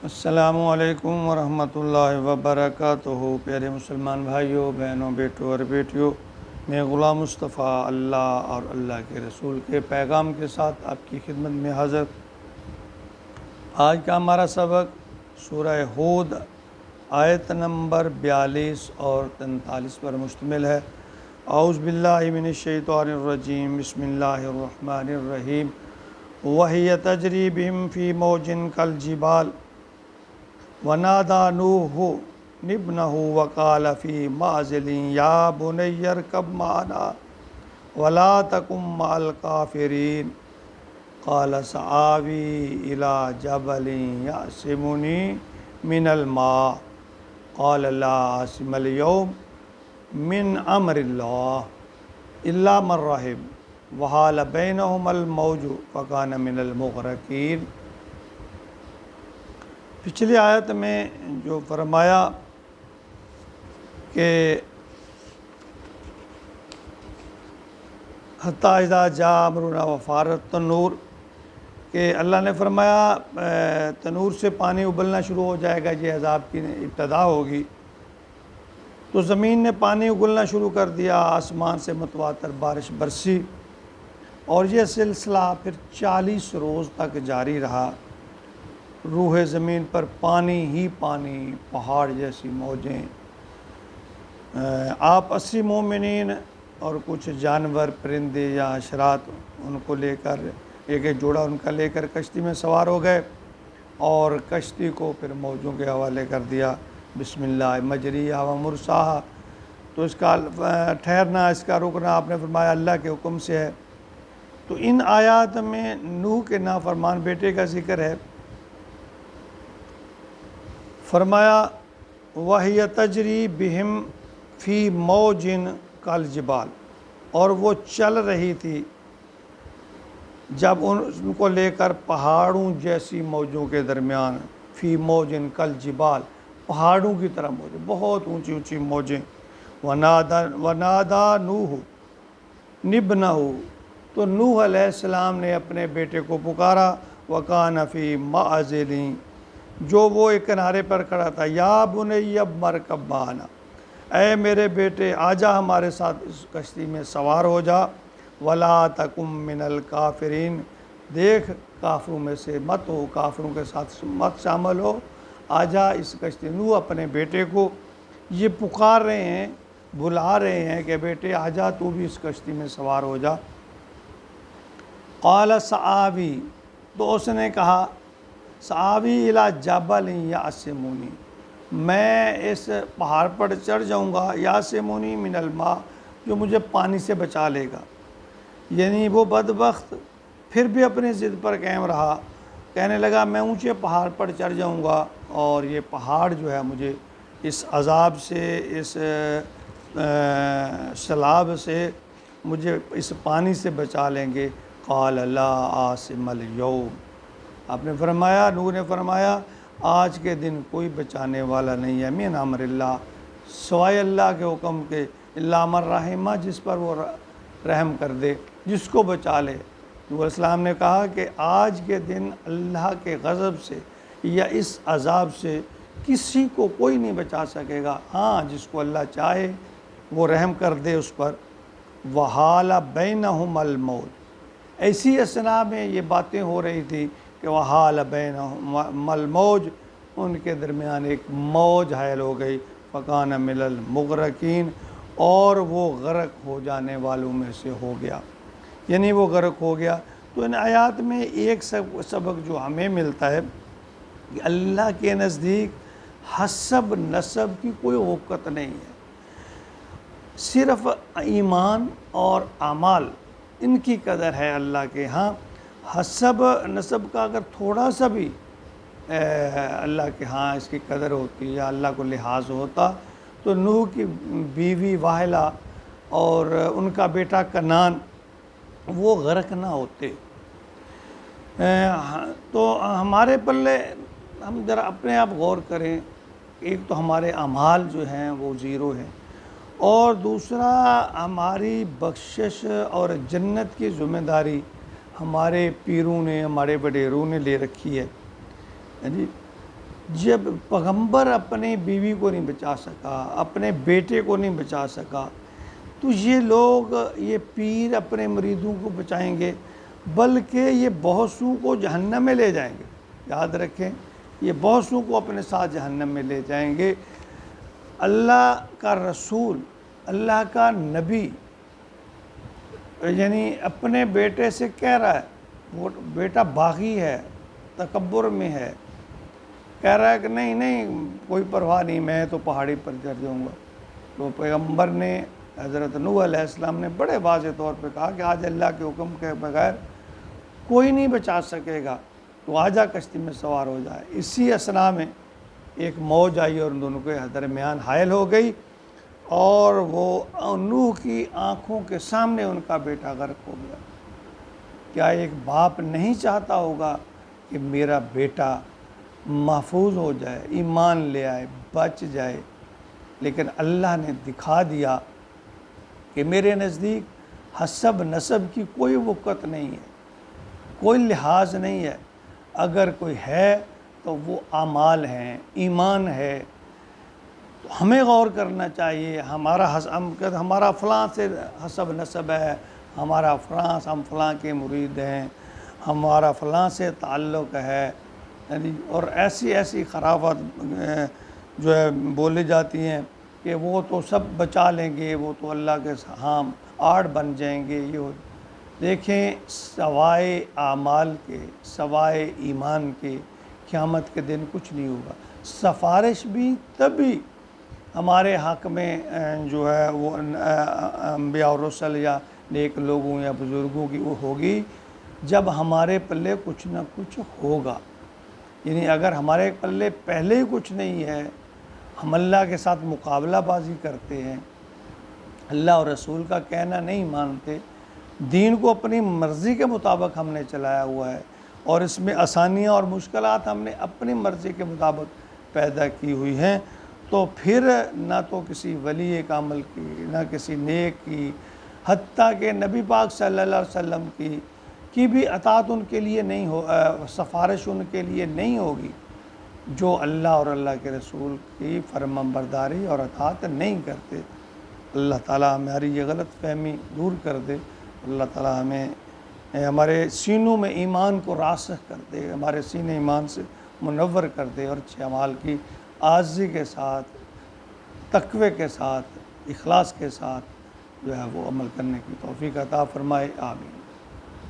السلام علیکم ورحمۃ اللہ وبرکاتہ۔ پیارے مسلمان بھائیوں، بہنوں، بیٹوں اور بیٹیوں، میں غلام مصطفیٰ اللہ اور اللہ کے رسول کے پیغام کے ساتھ آپ کی خدمت میں حاضر۔ آج کا ہمارا سبق سورہ ہود آیت نمبر 42 اور 43 پر مشتمل ہے۔ اعوذ باللہ من الشیطان الرجیم، بسم اللہ الرحمن الرحیم۔ وَهِيَ تَجْرِي بِهِمْ فِي مَوْجٍ كَالْجِبَالِ وَنَادَى نُوحٌ ابْنَهُ وَقَالَ فِي مَعْزِلٍ يَا بُنَيَّ ارْكَبْ مَعَنَا وَلَا تَكُن مَّعَ الْكَافِرِينَ قَالَ سَآوِي إِلَىٰ جَبَلٍ يَعْصِمُنِي مِنَ الْمَاءِ قَالَ لَا عَاصِمَ الْيَوْمَ مِنْ أَمْرِ اللَّهِ إِلَّا مَن رَّحِمَ وَحَالَ بَيْنَهُمَا الْمَوْجُ فَكَانَ مِنَ الْمُغْرَقِينَ۔ پچھلی آیت میں جو فرمایا کہ حتیٰ اذا جاء امرنا وفارت التنور، کہ اللہ نے فرمایا تنور سے پانی ابلنا شروع ہو جائے گا، یہ عذاب کی ابتدا ہوگی۔ تو زمین نے پانی اگلنا شروع کر دیا، آسمان سے متواتر بارش برسی، اور یہ سلسلہ پھر 40 روز تک جاری رہا۔ روح زمین پر پانی ہی پانی، پہاڑ جیسی موجیں۔ آپ 80 مومنین اور کچھ جانور، پرندے یا حشرات ان کو لے کر، ایک جوڑا ان کا لے کر کشتی میں سوار ہو گئے، اور کشتی کو پھر موجوں کے حوالے کر دیا۔ بسم اللہ مجریہا و مرساہا، تو اس کا ٹھہرنا، اس کا رکنا آپ نے فرمایا اللہ کے حکم سے ہے۔ تو ان آیات میں نوح کے نافرمان بیٹے کا ذکر ہے۔ فرمایا وَهِيَ تَجْرِي بِهِمْ فِي مَوْجٍ كَالْجِبَالِ، اور وہ چل رہی تھی جب ان کو لے کر پہاڑوں جیسی موجوں کے درمیان، فی موجن کالجبال، پہاڑوں کی طرح موجیں، بہت اونچی اونچی موجیں۔ وَنَادَى نُوحٌ ابْنَهُ، تو نوح علیہ السلام نے اپنے بیٹے کو پکارا، وَكَانَ فِي مَعْزِلٍ، جو وہ ایک کنارے پر کھڑا تھا، یا بنی ارکب معنا، اے میرے بیٹے آجا ہمارے ساتھ اس کشتی میں سوار ہو جا، ولا تکم من الکافرین، دیکھ کافروں میں سے مت ہو، کافروں کے ساتھ مت شامل ہو، آجا اس کشتی۔ نوح اپنے بیٹے کو یہ پکار رہے ہیں، بلا رہے ہیں کہ بیٹے آجا تو بھی اس کشتی میں سوار ہو جا۔ قال سآوی، تو اس نے کہا سآوی الی جبل یعصمنی، میں اس پہاڑ پر چڑھ جاؤں گا، یعصمنی من الماء، جو مجھے پانی سے بچا لے گا۔ یعنی وہ بدبخت پھر بھی اپنی ضد پر قائم رہا، کہنے لگا میں اونچے پہاڑ پر چڑھ جاؤں گا، اور یہ پہاڑ جو ہے مجھے اس عذاب سے، اس سیلاب سے، مجھے اس پانی سے بچا لیں گے۔ قال لا عاصم اليوم، آپ نے فرمایا، نوح نے فرمایا آج کے دن کوئی بچانے والا نہیں ہے، من امر اللہ، سوائے اللہ کے حکم کے، الا من رحمہ، جس پر وہ رحم کر دے، جس کو بچا لے۔ نوح علیہ السلام نے کہا کہ آج کے دن اللہ کے غضب سے یا اس عذاب سے کسی کو کوئی نہیں بچا سکے گا، ہاں جس کو اللہ چاہے وہ رحم کر دے اس پر۔ وحال بینہم الموج، ایسی اثنا میں یہ باتیں ہو رہی تھی کہ وحال بینہم الموج، ان کے درمیان ایک موج حائل ہو گئی، فکان من المغرقین، اور وہ غرق ہو جانے والوں میں سے ہو گیا، یعنی وہ غرق ہو گیا۔ تو ان آیات میں ایک سبق جو ہمیں ملتا ہے کہ اللہ کے نزدیک حسب نسب کی کوئی وقت نہیں ہے، صرف ایمان اور اعمال ان کی قدر ہے اللہ کے ہاں۔ حسب نسب کا اگر تھوڑا سا بھی اللہ کے ہاں اس کی قدر ہوتی یا اللہ کو لحاظ ہوتا، تو نوح کی بیوی واحلہ اور ان کا بیٹا کنان وہ غرق نہ ہوتے۔ تو ہمارے پلے ہم ذرا اپنے آپ غور کریں، ایک تو ہمارے اعمال جو ہیں وہ زیرو ہیں، اور دوسرا ہماری بخشش اور جنت کی ذمہ داری ہمارے پیروں نے، ہمارے وڈیروں نے لے رکھی ہے جی۔ جب پیغمبر اپنی بیوی کو نہیں بچا سکا، اپنے بیٹے کو نہیں بچا سکا، تو یہ لوگ، یہ پیر اپنے مریدوں کو بچائیں گے، بلکہ یہ بہت سو کو جہنم میں لے جائیں گے۔ یاد رکھیں، یہ بہت سو کو اپنے ساتھ جہنم میں لے جائیں گے۔ اللہ کا رسول، اللہ کا نبی، یعنی اپنے بیٹے سے کہہ رہا ہے، وہ بیٹا باغی ہے، تکبر میں ہے، کہہ رہا ہے کہ نہیں نہیں کوئی پرواہ نہیں، میں تو پہاڑی پر چڑھ جاؤں گا۔ تو پیغمبر نے، حضرت نوح علیہ السلام نے بڑے واضح طور پہ کہا کہ آج اللہ کے حکم کے بغیر کوئی نہیں بچا سکے گا، تو آجا کشتی میں سوار ہو جائے۔ اسی اثنا میں ایک موج آئی اور ان دونوں کے درمیان حائل ہو گئی، اور وہ نوح کی آنکھوں کے سامنے ان کا بیٹا غرق ہو گیا۔ کیا ایک باپ نہیں چاہتا ہوگا کہ میرا بیٹا محفوظ ہو جائے، ایمان لے آئے، بچ جائے؟ لیکن اللہ نے دکھا دیا کہ میرے نزدیک حسب نسب کی کوئی وقت نہیں ہے، کوئی لحاظ نہیں ہے۔ اگر کوئی ہے تو وہ اعمال ہیں، ایمان ہے۔ تو ہمیں غور کرنا چاہیے، ہمارا فلاں سے حسب نسب ہے، ہمارا فلاں، ہم فلاں کے مرید ہیں، ہمارا فلاں سے تعلق ہے، اور ایسی خرافات جو ہے بولی جاتی ہیں کہ وہ تو سب بچا لیں گے، وہ تو اللہ کے ہم آڑ بن جائیں گے۔ یہ دیکھیں، سوائے اعمال کے، سوائے ایمان کے، قیامت کے دن کچھ نہیں ہوگا۔ سفارش بھی تبھی ہمارے حق میں جو ہے وہ انبیاء اور رسل یا نیک لوگوں یا بزرگوں کی وہ ہوگی جب ہمارے پلے کچھ نہ کچھ ہوگا۔ یعنی اگر ہمارے پلے پہلے ہی کچھ نہیں ہے، ہم اللہ کے ساتھ مقابلہ بازی کرتے ہیں، اللہ اور رسول کا کہنا نہیں مانتے، دین کو اپنی مرضی کے مطابق ہم نے چلایا ہوا ہے، اور اس میں آسانیاں اور مشکلات ہم نے اپنی مرضی کے مطابق پیدا کی ہوئی ہیں، تو پھر نہ تو کسی ولی کامل کی، نہ کسی نیک کی، حتیٰ کہ نبی پاک صلی اللہ علیہ وسلم کی بھی اطاعت ان کے لیے نہیں ہو، سفارش ان کے لیے نہیں ہوگی جو اللہ اور اللہ کے رسول کی فرمانبرداری اور اطاعت نہیں کرتے۔ اللہ تعالیٰ ہماری یہ غلط فہمی دور کر دے۔ اللہ تعالیٰ ہمیں ہمارے سینوں میں ایمان کو راسخ کر دے، ہمارے سینے ایمان سے منور کر دے، اور اچھے اعمال کی عاجزی کے ساتھ، تقوی کے ساتھ، اخلاص کے ساتھ جو ہے وہ عمل کرنے کی توفیق عطا فرمائے۔ آمین۔